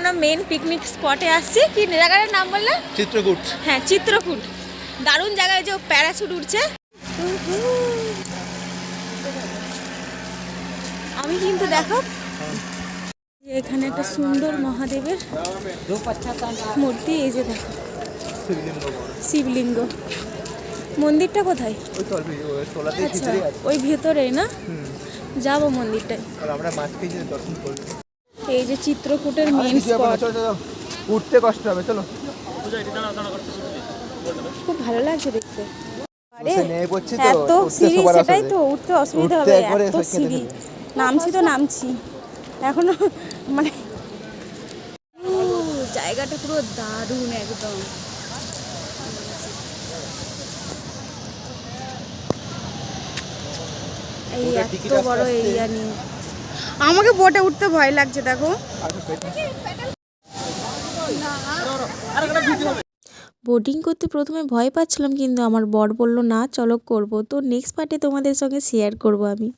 আমরা main picnic স্পটে আসছি। কি জায়গাটার নাম বললে? চিত্রকূট। হ্যাঁ, চিত্রকূট। দারুণ জায়গায়, যে প্যারাশুট উঠছে। আমি কিন্তু দেখো এখানে একটা সুন্দর মহাদেবের মূর্তি, এই যে দেখো শিবলিঙ্গ। মন্দিরটা কোথায়? আচ্ছা, ওই ভেতরেই না? যাবো মন্দিরটায়। এই যে চিত্রকূটের মেন স্পট। উঠতে কষ্ট হবে, চলো। খুব ভালো লাগছে দেখতে। এত সিঁড়ি, সেটাই তো, উঠতে অসুবিধা হবে, এত সিঁড়ি। নামছি তো নামছি এখনো, মানে জায়গাটা পুরো দারুণ একদম। এই এত বড় এরিয়া নিয়ে আমাকে বোটে উঠতে ভয় লাগছে। দেখো, বোটিং করতে প্রথমে ভয় পাচ্ছিলাম, কিন্তু আমার বর বলল না চলো করব। তো নেক্সট পার্টে তোমাদের সঙ্গে শেয়ার করব আমি।